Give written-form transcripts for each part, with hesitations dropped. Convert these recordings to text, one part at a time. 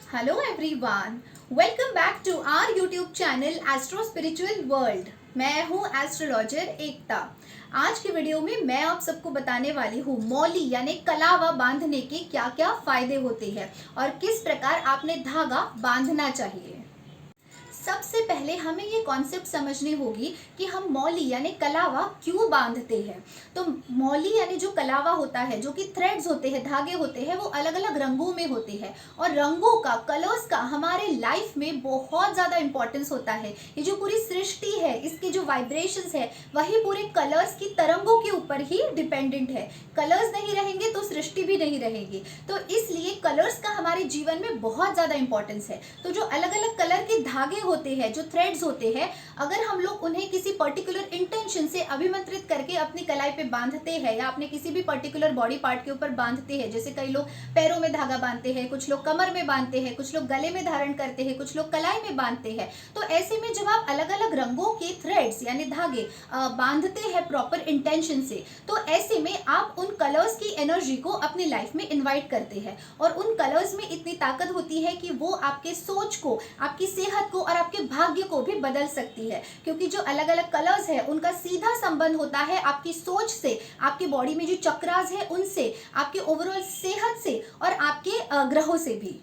Hello everyone, welcome back to our YouTube channel astro spiritual world. मैं हूँ astrologer एकता। आज की वीडियो में मैं आप सबको बताने वाली हूँ मौली यानी कलावा बांधने के क्या क्या फायदे होते हैं और किस प्रकार आपने धागा बांधना चाहिए। सबसे पहले हमें ये कॉन्सेप्ट समझनी होगी कि हम मौली यानी कलावा क्यों बांधते हैं। तो मौली यानी जो कलावा होता है, जो कि थ्रेड्स होते हैं, धागे होते हैं, वो अलग अलग रंगों में होते हैं और रंगों का, कलर्स का हमारे लाइफ में बहुत ज़्यादा इंपॉर्टेंस होता है। ये जो पूरी सृष्टि है, इसके जो वाइब्रेशंस है, वही पूरे कलर्स की तरंगों के ऊपर ही डिपेंडेंट है। कलर्स नहीं रहेंगे तो सृष्टि भी नहीं रहेगी। तो इसलिए कलर्स का हमारे जीवन में बहुत ज़्यादा इंपॉर्टेंस है। तो जो अलग अलग कलर के धागे होते हैं, जो थ्रेड्स होते हैं, अगर हम लोग उन्हें किसी पर्टिकुलर इंटेंशन से अभिमंत्रित करके अपनी कलाई पे बांधते हैं या अपने किसी भी पर्टिकुलर बॉडी पार्ट के ऊपर बांधते हैं, जैसे कई लोग पैरों में धागा बांधते हैं, कुछ लोग कमर में बांधते हैं, कुछ लोग गले में धारण करते हैं, कुछ लोग कलाई में बांधते हैं। तो ऐसे में जब आप अलग अलग रंगों के थ्रेड्स यानी धागे बांधते हैं प्रॉपर इंटेंशन से, तो ऐसे में आप उन कलर्स की एनर्जी को अपनी लाइफ में इन्वाइट करते हैं और उन कलर्स में इतनी ताकत होती है कि वो आपके सोच को, आपकी सेहत को और आपके भाग्य को भी बदल सकती है। क्योंकि जो अलग अलग कलर्स है उनका सीधा संबंध होता है आपकी सोच से, आपकी बॉडी में जो चक्रास है उनसे, आपके ओवरऑल सेहत से और आपके ग्रहों से भी।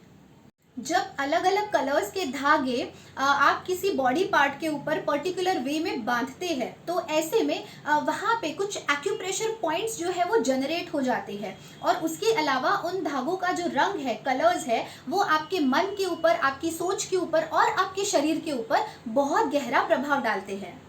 जब अलग अलग कलर्स के धागे आप किसी बॉडी पार्ट के ऊपर पर्टिकुलर वे में बांधते हैं, तो ऐसे में वहाँ पे कुछ एक्यूप्रेशर पॉइंट्स जो है वो जनरेट हो जाते हैं और उसके अलावा उन धागों का जो रंग है, कलर्स है, वो आपके मन के ऊपर, आपकी सोच के ऊपर और आपके शरीर के ऊपर बहुत गहरा प्रभाव डालते हैं।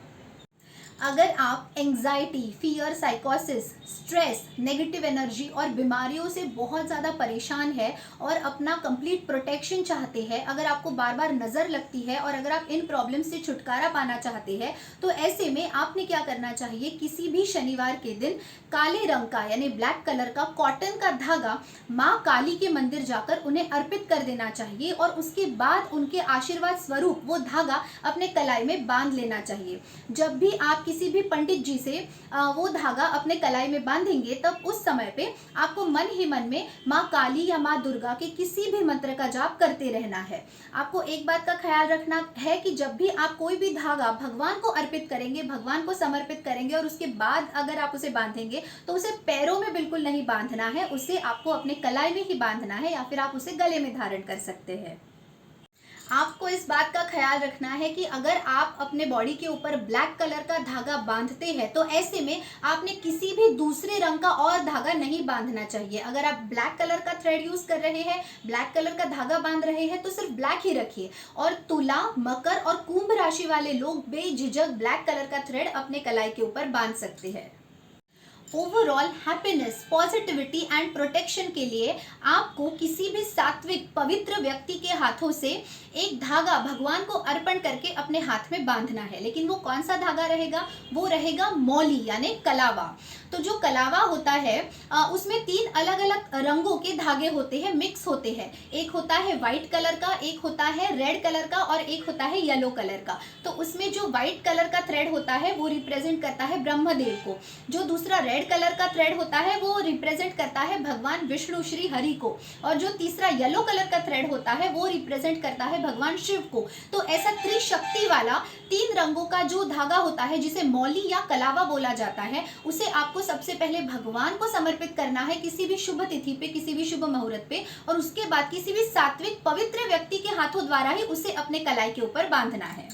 अगर आप एंजाइटी, फियर, साइकोसिस, स्ट्रेस, नेगेटिव एनर्जी और बीमारियों से बहुत ज़्यादा परेशान है और अपना कंप्लीट प्रोटेक्शन चाहते हैं, अगर आपको बार बार नज़र लगती है और अगर आप इन प्रॉब्लम से छुटकारा पाना चाहते हैं, तो ऐसे में आपने क्या करना चाहिए, किसी भी शनिवार के दिन काले रंग का यानी ब्लैक कलर का कॉटन का धागा माँ काली के मंदिर जाकर उन्हें अर्पित कर देना चाहिए और उसके बाद उनके आशीर्वाद स्वरूप वो धागा अपने कलाई में बांध लेना चाहिए। जब भी आप किसी भी पंडित जी से वो धागा अपने कलाई में बांधेंगे, तब उस समय पे आपको मन ही मन में माँ काली या माँ दुर्गा के किसी भी मंत्र का जाप करते रहना है। आपको एक बात का ख्याल रखना है कि जब भी आप कोई भी धागा भगवान को अर्पित करेंगे, भगवान को समर्पित करेंगे और उसके बाद अगर आप उसे बांधेंगे, तो उसे पैरों में बिल्कुल नहीं बांधना है, उसे आपको अपने कलाई में ही बांधना है या फिर आप उसे गले में धारण कर सकते हैं। आपको इस बात का ख्याल रखना है कि अगर आप अपने बॉडी के ऊपर ब्लैक कलर का धागा बांधते हैं, तो ऐसे में आपने किसी भी दूसरे रंग का और धागा नहीं बांधना चाहिए। अगर आप ब्लैक कलर का थ्रेड यूज कर रहे हैं, ब्लैक कलर का धागा बांध रहे हैं, तो सिर्फ ब्लैक ही रखिए। और तुला, मकर और कुंभ राशि वाले लोग बेझिझक ब्लैक कलर का थ्रेड अपने कलाई के ऊपर बांध सकते हैं। Overall happiness, positivity and protection के लिए आपको किसी भी सात्विक पवित्र व्यक्ति के हाथों से एक धागा भगवान को अर्पण करके अपने हाथ में बांधना है। लेकिन वो कौन सा धागा रहेगा? वो रहेगा मौली यानी कलावा। तो जो कलावा होता है उसमें 3 अलग अलग रंगों के धागे होते हैं, मिक्स होते हैं। एक होता है व्हाइट कलर का, एक होता है रेड कलर का और एक होता है येलो कलर का। तो उसमें जो व्हाइट कलर का थ्रेड होता है वो रिप्रेजेंट करता है ब्रह्मदेव को, जो दूसरा रेड कलर का थ्रेड होता है वो रिप्रेजेंट करता है भगवान विष्णु श्री हरि को, और जो तीसरा येलो कलर का थ्रेड होता है वो रिप्रेजेंट करता है भगवान शिव को। तो ऐसा त्रिशक्ति वाला 3 रंगों का जो धागा होता है, जिसे मौली या कलावा बोला जाता है, उसे आपको सबसे पहले भगवान को समर्पित करना है किसी भी शुभ तिथि पे, किसी भी शुभ मुहूर्त पे, और उसके बाद किसी भी सात्विक पवित्र व्यक्ति के हाथों द्वारा ही उसे अपने कलाई के ऊपर बांधना है।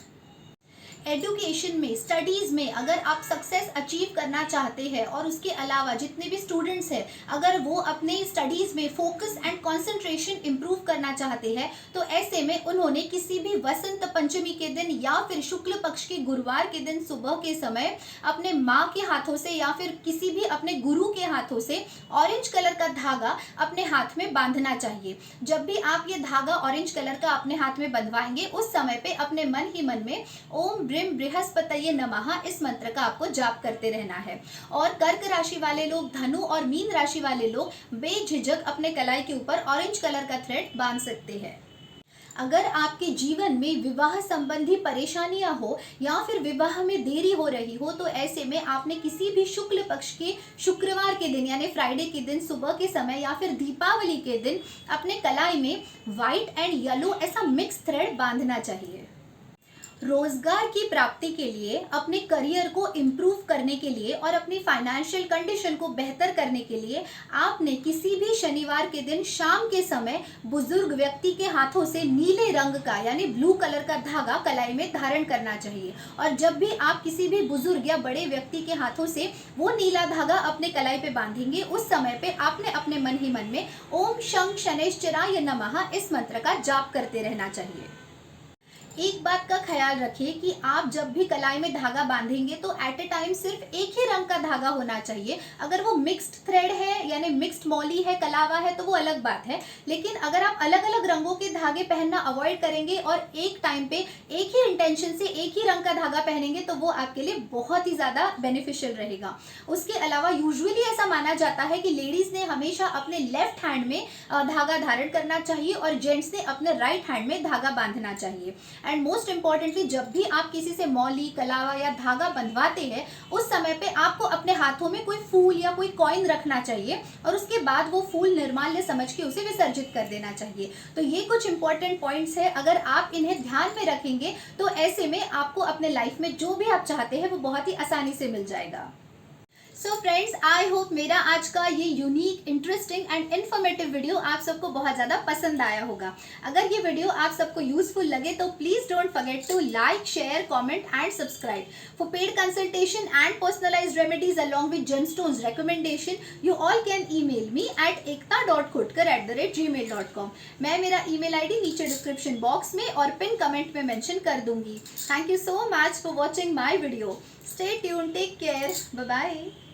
एजुकेशन में, स्टडीज़ में अगर आप सक्सेस अचीव करना चाहते हैं और उसके अलावा जितने भी स्टूडेंट्स हैं, अगर वो अपने स्टडीज़ में फोकस एंड कंसंट्रेशन इंप्रूव करना चाहते हैं, तो ऐसे में उन्होंने किसी भी वसंत पंचमी के दिन या फिर शुक्ल पक्ष के गुरुवार के दिन सुबह के समय अपने माँ के हाथों से या फिर किसी भी अपने गुरु के हाथों से ऑरेंज कलर का धागा अपने हाथ में बांधना चाहिए। जब भी आप ये धागा ऑरेंज कलर का अपने हाथ में बंधवाएंगे, उस समय पे अपने मन ही मन में ओम ब्रीम बृहस्पतये नमः इस मंत्र का आपको जाप करते रहना है। और कर्क राशि वाले लोग, धनु और मीन राशि वाले लोग बेझिझक अपने कलाई के ऊपर ऑरेंज कलर का थ्रेड बांध सकते हैं। अगर आपके जीवन में विवाह संबंधी परेशानियां हो या फिर विवाह में देरी हो रही हो, तो ऐसे में आपने किसी भी शुक्ल पक्ष के शुक्रवार के दिन यानी फ्राइडे के दिन सुबह के समय या फिर दीपावली के दिन अपने कलाई में व्हाइट एंड येलो ऐसा मिक्स थ्रेड बांधना चाहिए। रोजगार की प्राप्ति के लिए, अपने करियर को इम्प्रूव करने के लिए और अपनी फाइनेंशियल कंडीशन को बेहतर करने के लिए आपने किसी भी शनिवार के दिन शाम के समय बुजुर्ग व्यक्ति के हाथों से नीले रंग का यानी ब्लू कलर का धागा कलाई में धारण करना चाहिए। और जब भी आप किसी भी बुजुर्ग या बड़े व्यक्ति के हाथों से वो नीला धागा अपने कलाई पे बांधेंगे, उस समय पे आपने अपने मन ही मन में ओम शं शनैश्चराय नमः इस मंत्र का जाप करते रहना चाहिए। एक बात का ख्याल रखिए कि आप जब भी कलाई में धागा बांधेंगे तो एट ए टाइम सिर्फ एक ही रंग का धागा होना चाहिए। अगर वो मिक्स्ड थ्रेड है यानी मिक्स्ड मौली है, कलावा है, तो वो अलग बात है। लेकिन अगर आप अलग अलग रंगों के धागे पहनना अवॉइड करेंगे और एक टाइम पे एक ही इंटेंशन से एक ही रंग का धागा पहनेंगे तो वो आपके लिए बहुत ही ज़्यादा बेनिफिशियल रहेगा। उसके अलावा यूजुअली ऐसा माना जाता है कि लेडीज़ ने हमेशा अपने लेफ्ट हैंड में धागा धारण करना चाहिए और जेंट्स ने अपने राइट हैंड में धागा बांधना चाहिए। एंड मोस्ट इंपॉर्टेंटली, जब भी आप किसी से मौली, कलावा या धागा बंधवाते हैं, उस समय पे आपको अपने हाथों में कोई फूल या कोई कॉइन रखना चाहिए और उसके बाद वो फूल निर्माल्य समझ के उसे विसर्जित कर देना चाहिए। तो ये कुछ इंपॉर्टेंट पॉइंट्स है, अगर आप इन्हें ध्यान में रखेंगे तो ऐसे में आपको अपने लाइफ में जो भी आप चाहते हैं वो बहुत ही आसानी से मिल जाएगा। सो फ्रेंड्स, आई होप मेरा आज का ये unique, interesting and informative video आप सबको बहुत ज़्यादा पसंद आया होगा। अगर ये वीडियो आप सबको यूजफुल लगे तो please don't forget to like, share, comment and subscribe. For paid consultation and personalised remedies along with gemstones recommendation, you all can email me at ekta.khotkar@gmail.com। मैं मेरा email ID नीचे डिस्क्रिप्शन बॉक्स में और pin comment में mention कर दूंगी। Thank you so much for watching my video. Stay tuned, take care, bye bye।